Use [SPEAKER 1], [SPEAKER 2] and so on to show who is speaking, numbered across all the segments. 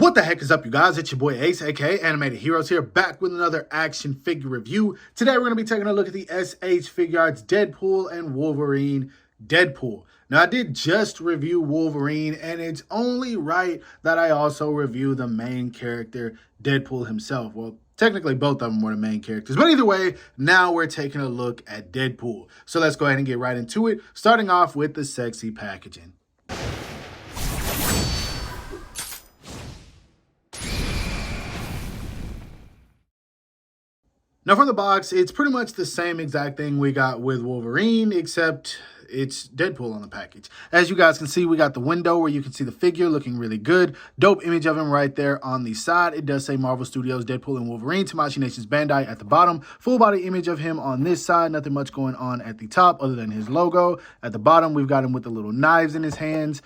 [SPEAKER 1] What the heck is up, you guys? It's your boy Ace, aka Animated Heroes here, back with another action figure review. Today we're going to be taking a look at the SH Figuarts Deadpool and Wolverine Deadpool. Now, I did just review Wolverine, and it's only right that I also review the main character, Deadpool himself. Well, technically both of them were the main characters, but either way, now we're taking a look at Deadpool. So let's go ahead and get right into it, starting off with the sexy packaging. Now, for the box, it's pretty much the same exact thing we got with Wolverine, except it's Deadpool on the package. As you guys can see, we got the window where you can see the figure looking really good. Dope image of him right there on the side. It does say Marvel Studios, Deadpool and Wolverine, Tamashii Nations Bandai at the bottom. Full body image of him on this side. Nothing much going on at the top other than his logo. At the bottom, we've got him with the little knives in his hands.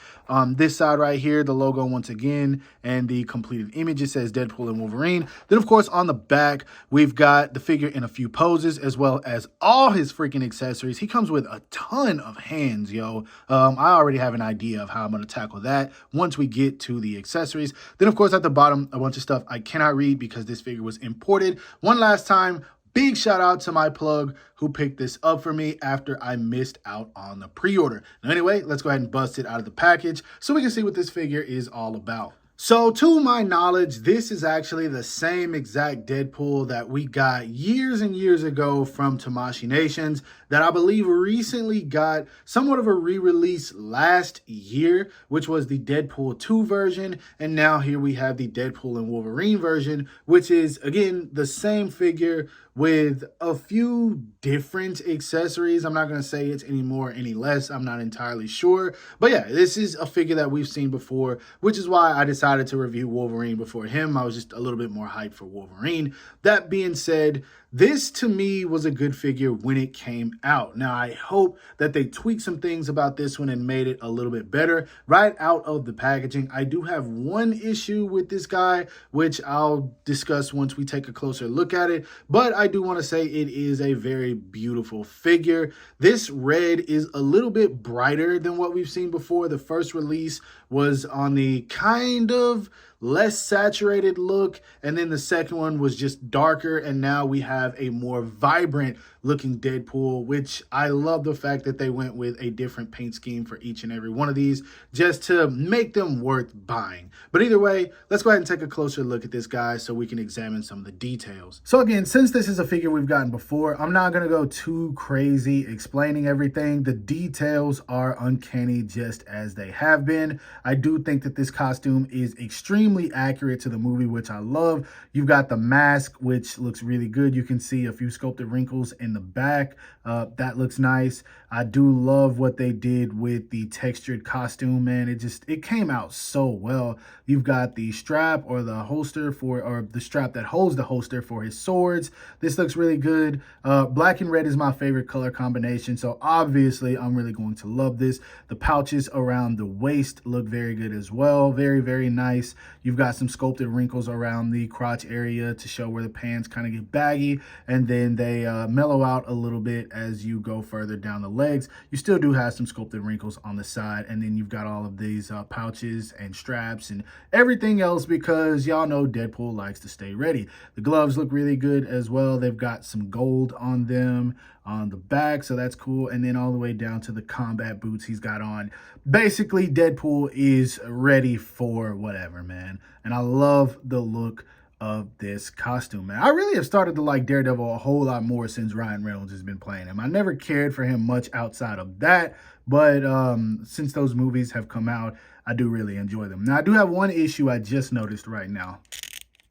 [SPEAKER 1] This side right here, the logo once again, and the completed image. It says Deadpool and Wolverine. Then, of course, on the back, we've got the figure in a few poses, as well as all his freaking accessories. He comes with a ton of hands, yo. I already have an idea of how I'm going to tackle that once we get to the accessories. Then, of course, at the bottom, a bunch of stuff I cannot read because this figure was imported. One last time, big shout out to my plug who picked this up for me after I missed out on the pre-order. Now, anyway, let's go ahead and bust it out of the package so we can see what this figure is all about. So, to my knowledge, this is actually the same exact Deadpool that we got years and years ago from Tamashii Nations that I believe recently got somewhat of a re-release last year, which was the Deadpool 2 version. And now here we have the Deadpool and Wolverine version, which is, again, the same figure with a few different accessories. I'm not going to say it's any more or any less. I'm not entirely sure. But yeah, this is a figure that we've seen before, which is why I decided to review Wolverine before him. I was just a little bit more hyped for Wolverine. That being said, this to me was a good figure when it came out. Now, I hope that they tweaked some things about this one and made it a little bit better right out of the packaging. I do have one issue with this guy, which I'll discuss once we take a closer look at it. But I do want to say it is a very beautiful figure. This red is a little bit brighter than what we've seen before. The first release was on the kind of less saturated look, and then the second one was just darker, and now we have a more vibrant looking Deadpool, which I love the fact that they went with a different paint scheme for each and every one of these just to make them worth buying. But either way, let's go ahead and take a closer look at this guy so we can examine some of the details. So again, since this is a figure we've gotten before, I'm not going to go too crazy explaining everything. The details are uncanny just as they have been. I do think that this costume is extremely accurate to the movie, which I love. You've got the mask, which looks really good. You can see a few sculpted wrinkles in the back. That looks nice. I do love what they did with the textured costume, man. It came out so well. You've got the strap or the holster or the strap that holds the holster for his swords. This looks really good. Black and red is my favorite color combination, so obviously I'm really going to love this. The pouches around the waist look very good as well. Very, very nice. You've got some sculpted wrinkles around the crotch area to show where the pants kind of get baggy, and then they mellow out a little bit as you go further down the legs. You still do have some sculpted wrinkles on the side, and then you've got all of these pouches and straps and everything else because y'all know Deadpool likes to stay ready. The gloves look really good as well. They've got some gold on them on the back, so that's cool. And then all the way down to the combat boots he's got on. Basically, Deadpool is ready for whatever, man. And I love the look of this costume, man. I really have started to like Daredevil a whole lot more since Ryan Reynolds has been playing him. I never cared for him much outside of that, but since those movies have come out, I do really enjoy them. Now, I do have one issue I just noticed right now.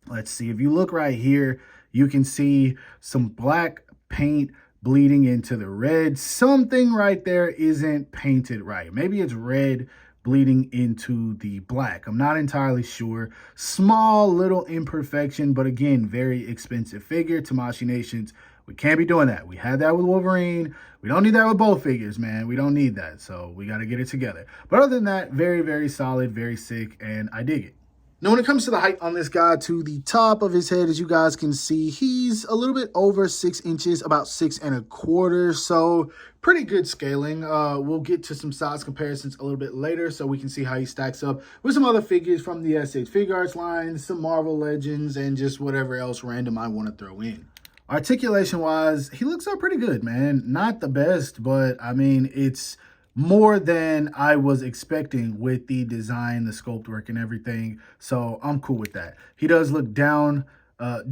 [SPEAKER 1] Let's see. If you look right here, you can see some black paint bleeding into the red. Something right there isn't painted right. Maybe it's red bleeding into the black. I'm not entirely sure. Small little imperfection, but again, very expensive figure. Tamashii Nations, we can't be doing that. We had that with Wolverine. We don't need that with both figures, man. We don't need that. So we got to get it together. But other than that, very, very solid, very sick, and I dig it. Now, when it comes to the height on this guy, to the top of his head, as you guys can see, he's a little bit over 6 inches, about 6¼ so pretty good scaling. We'll get to some size comparisons a little bit later so we can see how he stacks up with some other figures from the SH Figuarts line, some Marvel Legends, and just whatever else random I want to throw in. Articulation-wise, he looks up pretty good, man. Not the best, but, I mean, it's more than I was expecting with the design, the sculpt work, and everything. So I'm cool with that. He does look down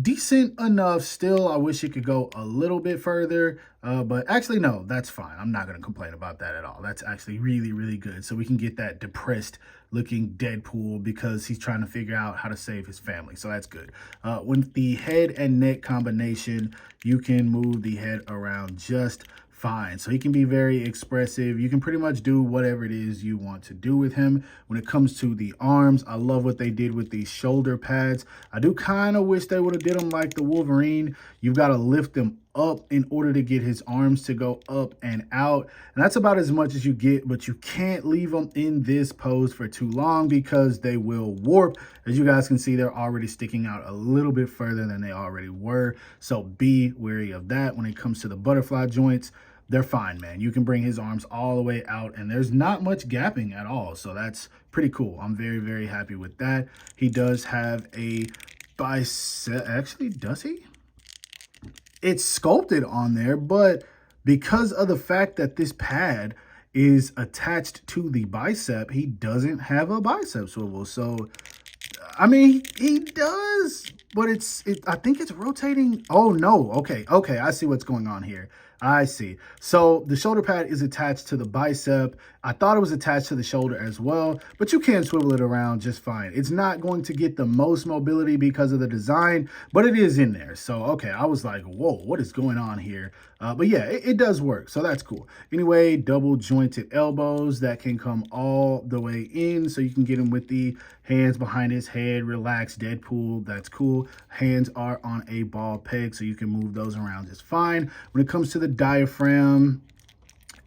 [SPEAKER 1] decent enough still. I wish he could go a little bit further, but actually, no, that's fine. I'm not going to complain about that at all. That's actually really, really good. So we can get that depressed looking Deadpool because he's trying to figure out how to save his family. So that's good. With the head and neck combination, you can move the head around just fine. So he can be very expressive. You can pretty much do whatever it is you want to do with him. When it comes to the arms, I love what they did with these shoulder pads. I do kind of wish they would have did them like the Wolverine. You've got to lift them up in order to get his arms to go up and out. And that's about as much as you get, but you can't leave them in this pose for too long because they will warp. As you guys can see, they're already sticking out a little bit further than they already were. So be wary of that. When it comes to the butterfly joints, they're fine, man. You can bring his arms all the way out, and there's not much gapping at all. So that's pretty cool. I'm very, very happy with that. He does have a bicep. Actually, does he? It's sculpted on there, but because of the fact that this pad is attached to the bicep, he doesn't have a bicep swivel. So, I mean, he does, but I think it's rotating. Oh, no. Okay. I see what's going on here. I see. So the shoulder pad is attached to the bicep. I thought it was attached to the shoulder as well, but you can swivel it around just fine. It's not going to get the most mobility because of the design, but it is in there. So, okay, I was like, whoa, what is going on here? But yeah, it does work. So that's cool. Anyway, double jointed elbows that can come all the way in. So you can get him with the hands behind his head, relaxed Deadpool. That's cool. Hands are on a ball peg, so you can move those around just fine. When it comes to the diaphragm,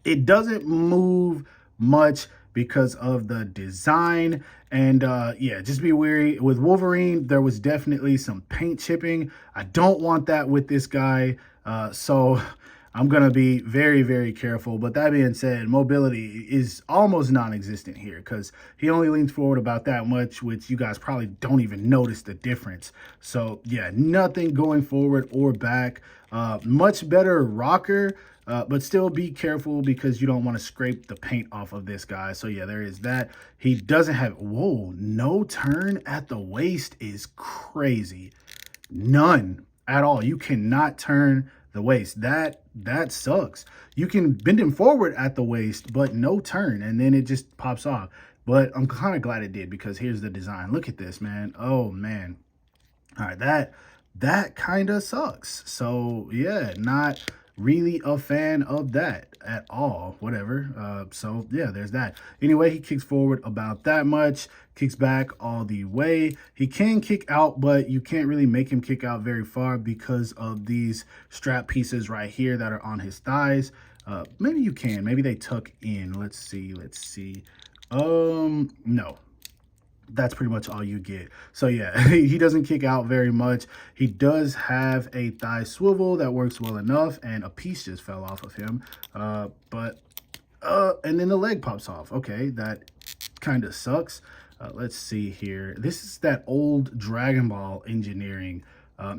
[SPEAKER 1] it doesn't move much because of the design. And yeah, just be wary. With Wolverine, there was definitely some paint chipping. I don't want that with this guy. So I'm going to be very, very careful. But that being said, mobility is almost non-existent here because he only leans forward about that much, which you guys probably don't even notice the difference. So yeah, nothing going forward or back. Much better rocker, but still be careful because you don't want to scrape the paint off of this guy. So yeah, there is that. He doesn't have, whoa, no turn at the waist is crazy. None at all. You cannot turn the waist. That sucks. You can bend him forward at the waist, but no turn, and then it just pops off. But I'm kind of glad it did because here's the design. Look at this, man. Oh man. All right, that kind of sucks. So yeah, not really a fan of that at all. Whatever. So yeah, there's that. Anyway, he kicks forward about that much, kicks back all the way. He can kick out, but you can't really make him kick out very far because of these strap pieces right here that are on his thighs. Maybe you can. Maybe they tuck in. Let's see. No. That's pretty much all you get. So yeah, he doesn't kick out very much. He does have a thigh swivel that works well enough, and a piece just fell off of him. And then the leg pops off. Okay, that kind of sucks. Let's see here. This is that old Dragon Ball engineering.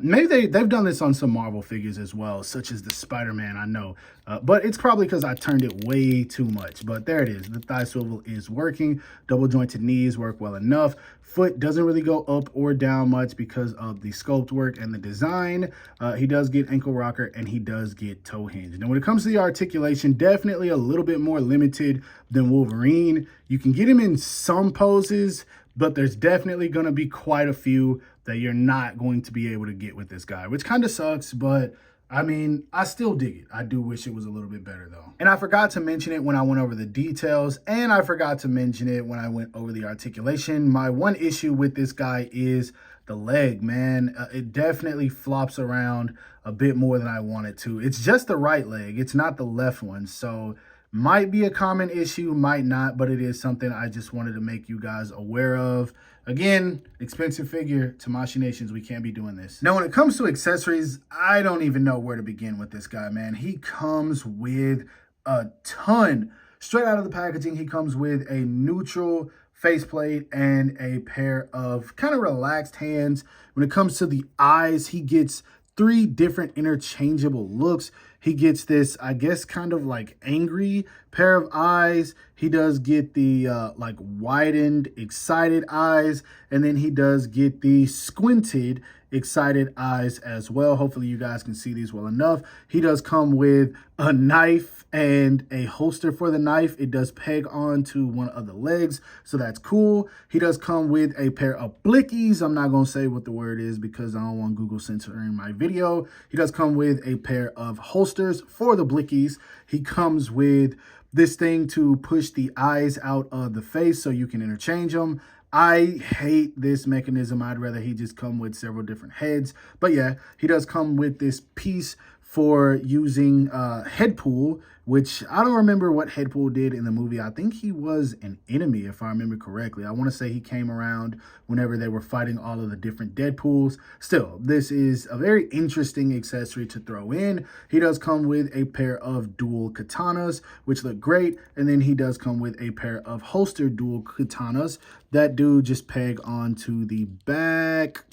[SPEAKER 1] Maybe they've done this on some Marvel figures as well, such as the Spider-Man, I know. But it's probably because I turned it way too much. But there it is. The thigh swivel is working. Double jointed knees work well enough. Foot doesn't really go up or down much because of the sculpt work and the design. He does get ankle rocker and he does get toe hinge. Now, when it comes to the articulation, definitely a little bit more limited than Wolverine. You can get him in some poses, but there's definitely going to be quite a few that you're not going to be able to get with this guy, which kind of sucks, but I mean, I still dig it. I do wish it was a little bit better though. And I forgot to mention it when I went over the details, and I forgot to mention it when I went over the articulation. My one issue with this guy is the leg, man. It definitely flops around a bit more than I want it to. It's just the right leg. It's not the left one. So might be a common issue, might not, but it is something I just wanted to make you guys aware of. Again, expensive figure. Tamashii Nations, we can't be doing this. Now, when it comes to accessories, I don't even know where to begin with this guy, man. He comes with a ton. Straight out of the packaging, he comes with a neutral faceplate and a pair of kind of relaxed hands. When it comes to the eyes, he gets 3 different interchangeable looks. He gets this, I guess, kind of like angry pair of eyes. He does get the like widened, excited eyes. And then he does get the squinted, excited eyes as well. Hopefully you guys can see these well enough. He does come with a knife and a holster for the knife. It does peg onto one of the legs, so that's cool. He does come with a pair of blickies. I'm not going to say what the word is because I don't want Google censoring my video. He does come with a pair of holsters for the blickies. He comes with this thing to push the eyes out of the face so you can interchange them. I hate this mechanism. I'd rather he just come with several different heads. But yeah, he does come with this piece for using Deadpool, which I don't remember what Deadpool did in the movie. I think he was an enemy, if I remember correctly. I want to say he came around whenever they were fighting all of the different Deadpools. Still, this is a very interesting accessory to throw in. He does come with a pair of dual katanas, which look great. And then he does come with a pair of holstered dual katanas that do just peg onto the back,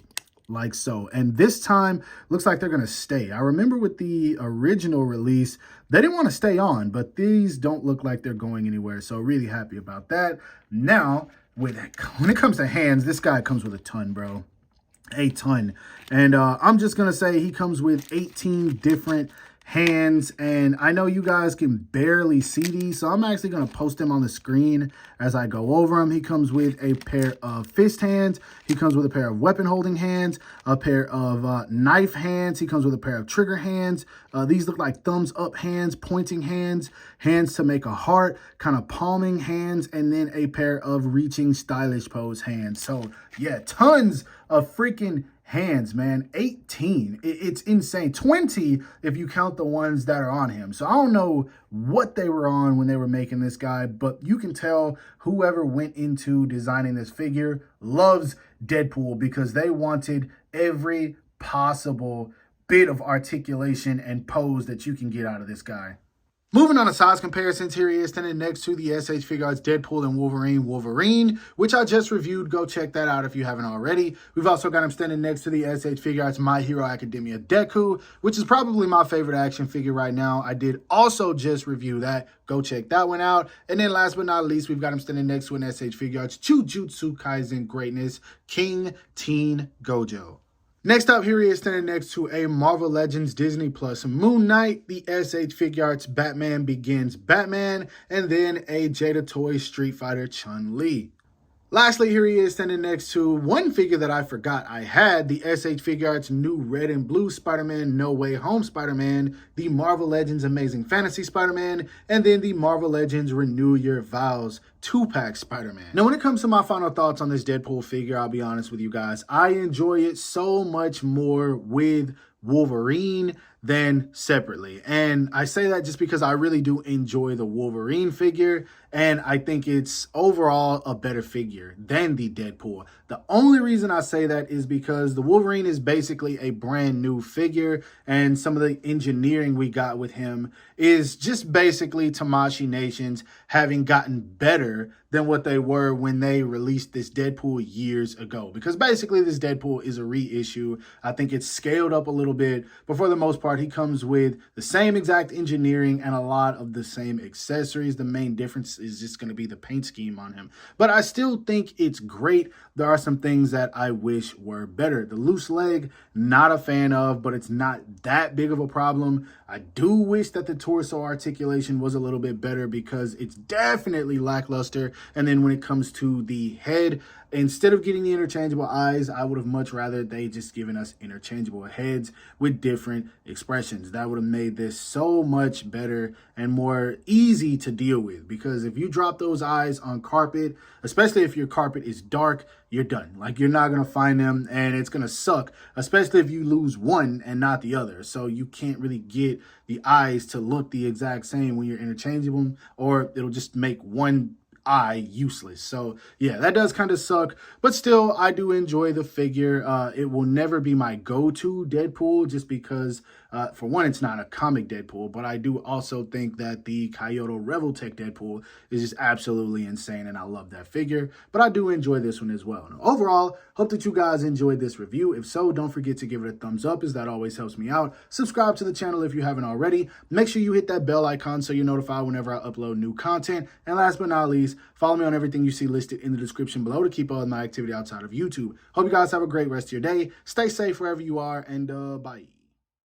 [SPEAKER 1] like so. And this time looks like they're going to stay. I remember with the original release, they didn't want to stay on, but these don't look like they're going anywhere. So really happy about that. Now, when it comes to hands, this guy comes with a ton, bro. A ton. And I'm just going to say he comes with 18 different hands, and I know you guys can barely see these, so I'm actually going to post them on the screen as I go over them. He comes with a pair of fist hands. He comes with a pair of weapon holding hands, a pair of knife hands. He comes with a pair of trigger hands. These look like thumbs up hands, pointing hands, hands to make a heart, kind of palming hands, and then a pair of reaching stylish pose hands. So yeah, tons of freaking hands, man. 18. It's insane. 20 if you count the ones that are on him. So I don't know what they were on when they were making this guy, but you can tell whoever went into designing this figure loves Deadpool because they wanted every possible bit of articulation and pose that you can get out of this guy. Moving on to size comparisons, here he is standing next to the SH Figuarts Deadpool and Wolverine, which I just reviewed. Go check that out if you haven't already. We've also got him standing next to the SH Figuarts My Hero Academia Deku, which is probably my favorite action figure right now. I did also just review that. Go check that one out. And then last but not least, we've got him standing next to an SH Figuarts Jujutsu Kaisen Greatness King Teen Gojo. Next up, here he is standing next to a Marvel Legends Disney Plus Moon Knight, the SH Figuarts Batman Begins Batman, and then a Jada Toy Street Fighter Chun-Li. Lastly, here he is standing next to one figure that I forgot I had, the SH Figuarts new red and blue Spider-Man No Way Home Spider-Man, the Marvel Legends Amazing Fantasy Spider-Man, and then the Marvel Legends Renew Your Vows 2-pack Spider-Man. Now, when it comes to my final thoughts on this Deadpool figure, I'll be honest with you guys, I enjoy it so much more with Wolverine than separately. And I say that just because I really do enjoy the Wolverine figure, and I think it's overall a better figure than the Deadpool. The only reason I say that is because the Wolverine is basically a brand new figure, and some of the engineering we got with him is just basically Tamashii Nations having gotten better than what they were when they released this Deadpool years ago. Because basically this Deadpool is a reissue. I think it's scaled up a little bit, but for the most part, he comes with the same exact engineering and a lot of the same accessories. The main difference is just going to be the paint scheme on him. But I still think it's great. There are some things that I wish were better. The loose leg, not a fan of, but it's not that big of a problem. I do wish that the torso articulation was a little bit better because it's definitely lackluster. And then when it comes to the head, instead of getting the interchangeable eyes, I would have much rather they just given us interchangeable heads with different expressions. That would have made this so much better and more easy to deal with, because if you drop those eyes on carpet, especially if your carpet is dark, you're done. Like, you're not going to find them, and it's going to suck, especially if you lose one and not the other. So you can't really get the eyes to look the exact same when you're interchangeable, or it'll just make one eye useless. So yeah, that does kind of suck, but still I do enjoy the figure. It will never be my go-to Deadpool just because for one, it's not a comic Deadpool, but I do also think that the Kyoto Revoltech Deadpool is just absolutely insane, and I love that figure. But I do enjoy this one as well. Now, overall, hope that you guys enjoyed this review. If so, don't forget to give it a thumbs up, as that always helps me out. Subscribe to the channel if you haven't already. Make sure you hit that bell icon so you're notified whenever I upload new content. And last but not least, follow me on everything you see listed in the description below to keep all of my activity outside of YouTube. Hope you guys have a great rest of your day. Stay safe wherever you are, and bye.